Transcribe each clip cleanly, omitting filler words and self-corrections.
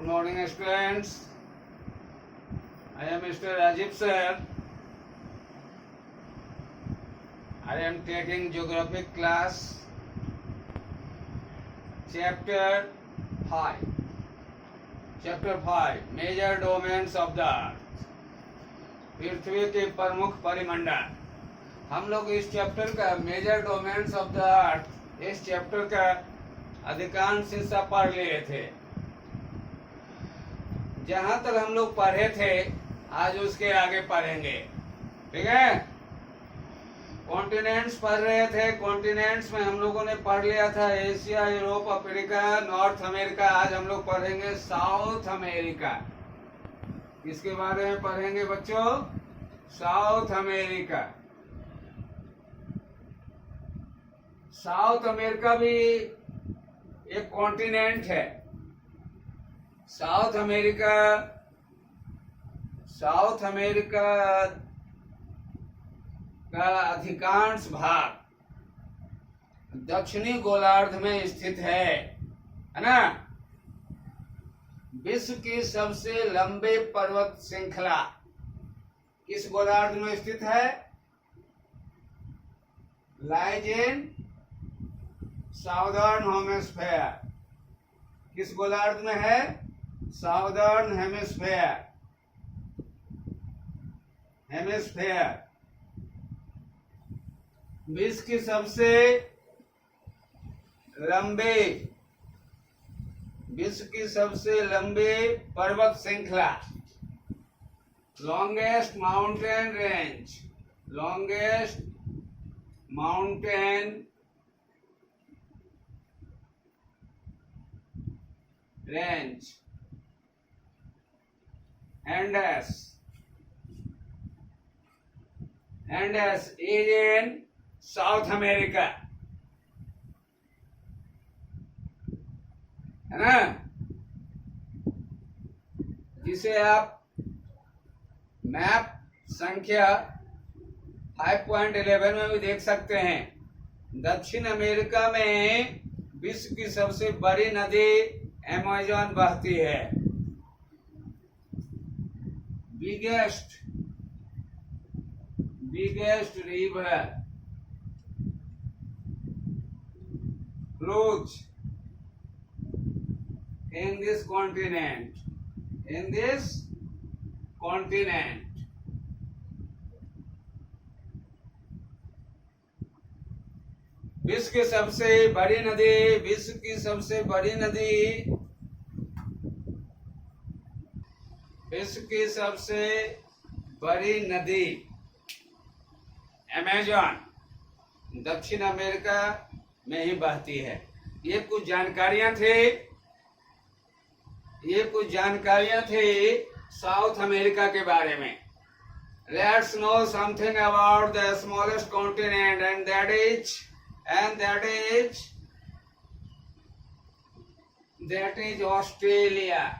Good morning, students. I am Mr. Rajiv sir. I am taking geography class, chapter 5. Chapter 5, Major Domains of the Earth. पृथ्वी के प्रमुख परिमंडल. हम लोग इस chapter का major domains of the earth, इस chapter का अधिकांश हिस्सा पढ़ लिए थे. जहां तक हम लोग पढ़े थे आज उसके आगे पढ़ेंगे. ठीक है. कॉन्टिनेंट्स पढ़ रहे थे. कॉन्टिनेंट्स में हम लोगों ने पढ़ लिया था Asia, Europe, Africa, north America. आज हम लोग पढ़ेंगे साउथ अमेरिका. किसके बारे में पढ़ेंगे बच्चों? South America. साउथ अमेरिका भी एक कॉन्टिनेंट है. साउथ अमेरिका का अधिकांश भाग दक्षिणी गोलार्ध में स्थित है ना. विश्व की सबसे लंबे पर्वत श्रृंखला किस गोलार्ध में स्थित है? Lies in southern hemisphere. किस गोलार्ध में है? Southern hemisphere. विश्व की सबसे लंबे पर्वत श्रृंखला, longest mountain range Andes is in south America, है ना. जिसे आप मैप संख्या 5.11 में भी देख सकते हैं. दक्षिण अमेरिका में विश्व की सबसे बड़ी नदी अमेज़न बहती है. Biggest river flows in this continent. विश्व की सबसे बड़ी नदी अमेज़न दक्षिण अमेरिका में ही बहती है. ये कुछ जानकारियां थी साउथ अमेरिका के बारे में. Let's know something about the smallest continent and that is Australia.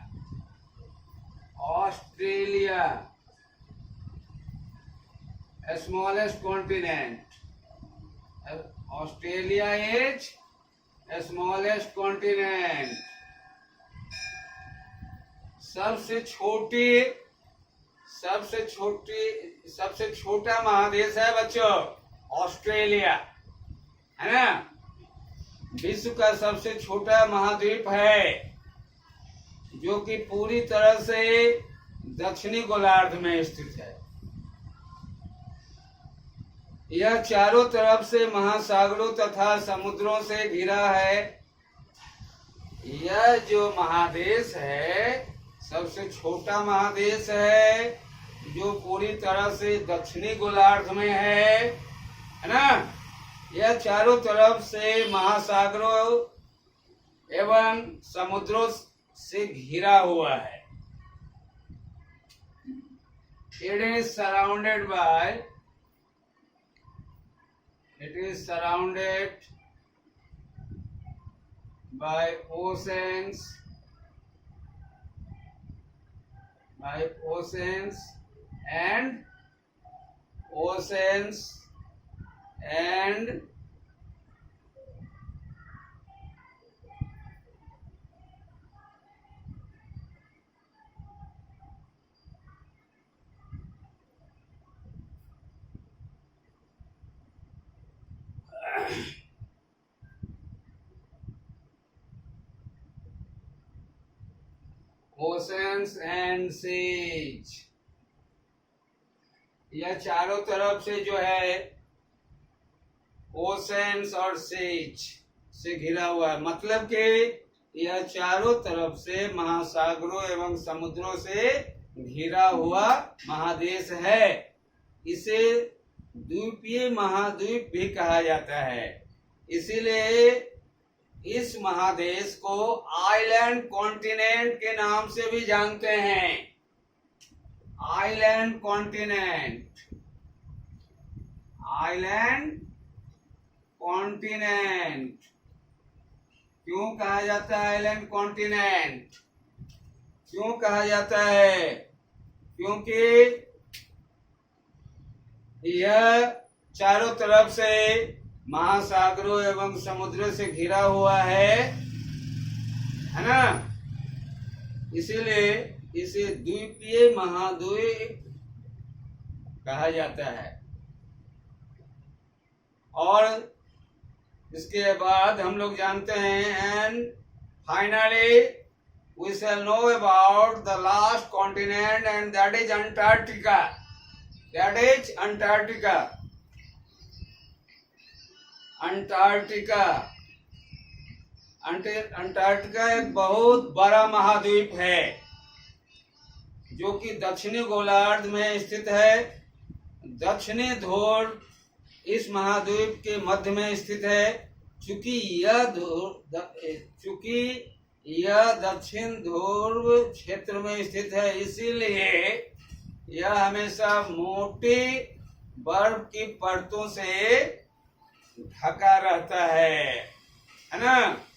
Smallest continent. Australia is smallest continent. सबसे छोटा महादेश है बच्चों ऑस्ट्रेलिया, है ना. विश्व का सबसे छोटा महाद्वीप है जो कि पूरी तरह से दक्षिणी गोलार्ध में स्थित है. यह चारों तरफ से महासागरों तथा समुद्रों से घिरा है. यह जो महादेश है सबसे छोटा महादेश है जो पूरी तरह से दक्षिणी गोलार्ध में है ना. यह चारों तरफ से महासागरों एवं समुद्रों से घिरा हुआ है. It is surrounded by oceans and oceans and seas. यह चारों तरफ से जो है ओशंस और सीज से घिरा हुआ है, मतलब कि यह चारों तरफ से महासागरों एवं समुद्रों से घिरा हुआ महादेश है। इसे द्वीपीय महाद्वीप भी कहा जाता है। इसीलिए इस महादेश को आइलैंड कॉन्टिनेंट के नाम से भी जानते हैं। आइलैंड कॉन्टिनेंट, आइलैंड कॉन्टिनेंट क्यों कहा जाता है? आइलैंड कॉन्टिनेंट क्यों कहा जाता है? क्योंकि यह चारों तरफ से महासागरों एवं समुद्र से घिरा हुआ है ना। इसीलिए इसे द्वीपीय महाद्वीप कहा जाता है। और इसके बाद हम लोग जानते हैं, and finally we shall know about the last continent and that is Antarctica. That is Antarctica. Antarctica Antarctica एक बहुत बड़ा महाद्वीप है जो कि दक्षिणी गोलार्ध में स्थित है। दक्षिणी ध्रुव इस महाद्वीप के मध्य में स्थित है। चूंकि यह दक्षिण ध्रुव क्षेत्र में स्थित है, इसीलिए यह हमेशा मोटी बर्फ की परतों से ढका रहता है ना।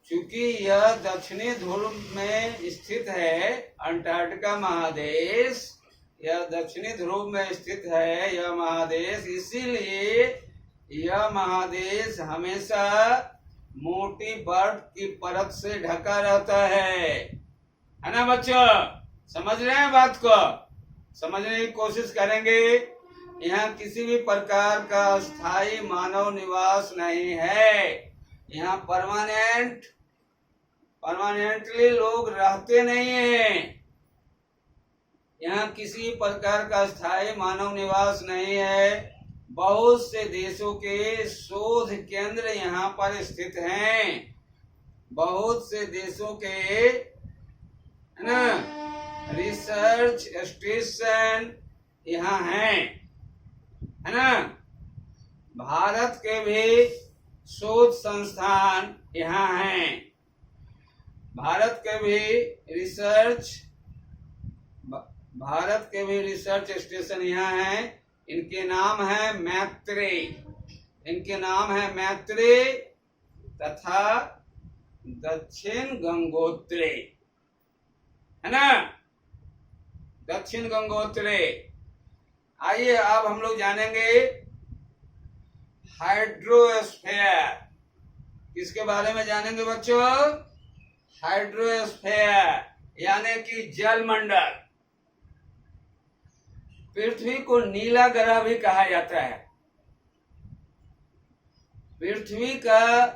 चूंकि यह दक्षिणी ध्रुव में स्थित है, अंटार्कटिका महादेश यह दक्षिणी ध्रुव में स्थित है यह महादेश, इसीलिए यह महादेश हमेशा मोटी बर्फ की परत से ढका रहता है ना बच्चों? समझ रहे हैं बात को? समझने की कोशिश करेंगे। यहाँ किसी भी प्रकार का स्थायी मानव निवास नहीं है। यहाँ परमानेंटली लोग रहते नहीं हैं। यहाँ किसी प्रकार का स्थायी मानव निवास नहीं है। बहुत से देशों के शोध केंद्र यहाँ पर स्थित हैं। बहुत से देशों के ना रिसर्च स्टेशन यहाँ हैं, है ना। भारत के भी शोध संस्थान यहाँ हैं। भारत के भी रिसर्च स्टेशन यहाँ हैं। इनके नाम है मैत्री तथा दक्षिण गंगोत्री, है ना। दक्षिण गंगोत्री। आइए अब हम लोग जानेंगे हाइड्रोस्फीयर। किसके बारे में जानेंगे बच्चों? हाइड्रोस्फीयर यानी कि जलमंडल। पृथ्वी को नीला ग्रह भी कहा जाता है। पृथ्वी का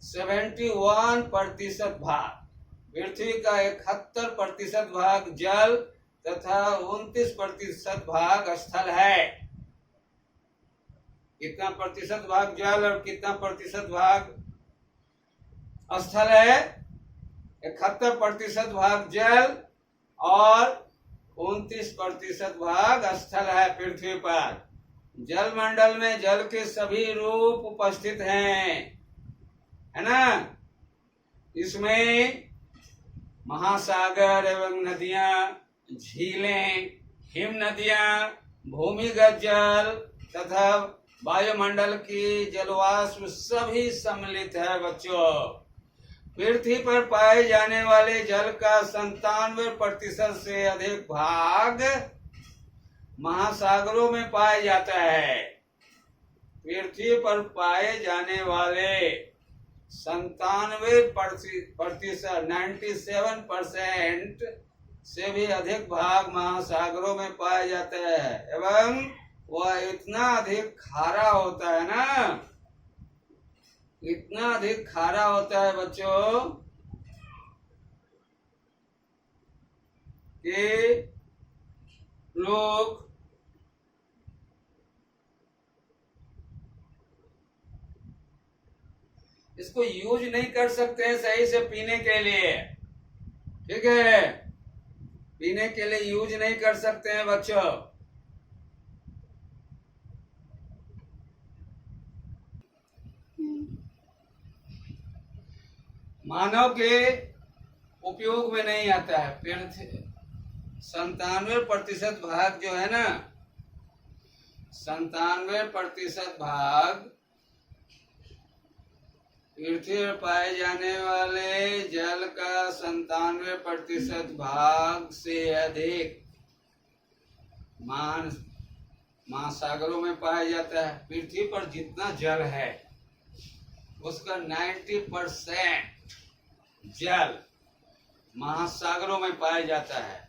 71% भाग, पृथ्वी का 71% भाग जल तथा 29% भाग स्थल है। कितना प्रतिशत भाग जल और कितना प्रतिशत भाग स्थल है? 71% भाग जल और 29% भाग स्थल है पृथ्वी पर। जलमंडल में जल के सभी रूप उपस्थित हैं, है ना। इसमें महासागर एवं नदियां, झीलें, हिम नदियां, भूमिगत जल तथा वायुमंडल की जलवाष्प सभी सम्मिलित है बच्चों। पृथ्वी पर पाए जाने वाले जल का 97% से अधिक भाग महासागरों में पाया जाता है। पृथ्वी पर पाए जाने वाले 97% से भी अधिक भाग महासागरों में पाया जाता है एवं वह इतना अधिक खारा होता है ना, इतना अधिक खारा होता है बच्चों कि लोग इसको यूज नहीं कर सकते हैं सही से पीने के लिए। ठीक है, पीने के लिए यूज नहीं कर सकते हैं बच्चों। मानव के उपयोग में नहीं आता है। 97% भाग जो है ना, 97% भाग पृथ्वी पर पाए जाने वाले जल का 97% भाग से अधिक महासागरों में पाया जाता है। पृथ्वी पर जितना जल है उसका 90% जल महासागरों में पाया जाता है,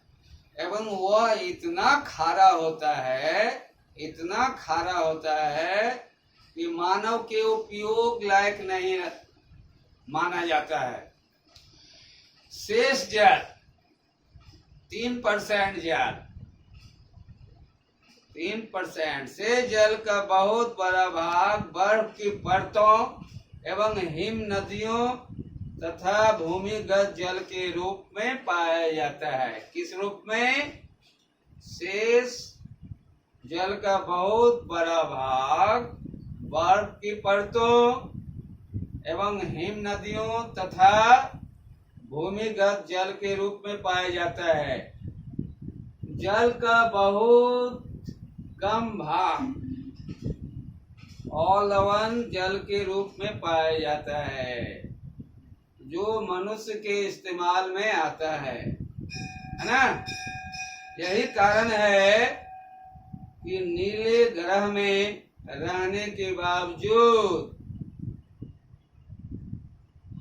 एवं वह इतना खारा होता है, इतना खारा होता है कि मानव के उपयोग लायक नहीं माना जाता है। शेष जल 3% जल, 3% से जल का बहुत बड़ा भाग बर्फ की परतों एवं हिम नदियों तथा भूमिगत जल के रूप में पाया जाता है। किस रूप में? शेष जल का बहुत बड़ा भाग बर्फ की परतों एवं हिम नदियों तथा भूमिगत जल के रूप में पाया जाता है। जल का बहुत कम भाग और लवण जल के रूप में पाया जाता है, जो मनुष्य के इस्तेमाल में आता है ना। यही कारण है कि नीले ग्रह में रहने के बावजूद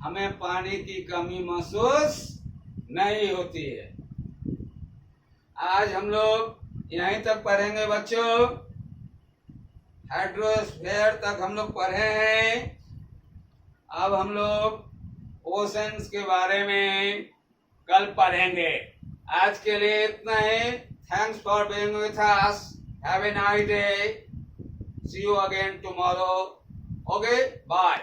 हमें पानी की कमी महसूस नहीं होती है। आज हम लोग यहीं तक पढ़ेंगे बच्चों। हाइड्रोस्फीयर तक हम लोग पढ़े हैं। अब हम लोग ओशंस के बारे में कल पढ़ेंगे। आज के लिए इतना ही। Thanks for being with us. Have a nice day. See you again tomorrow. Okay, bye.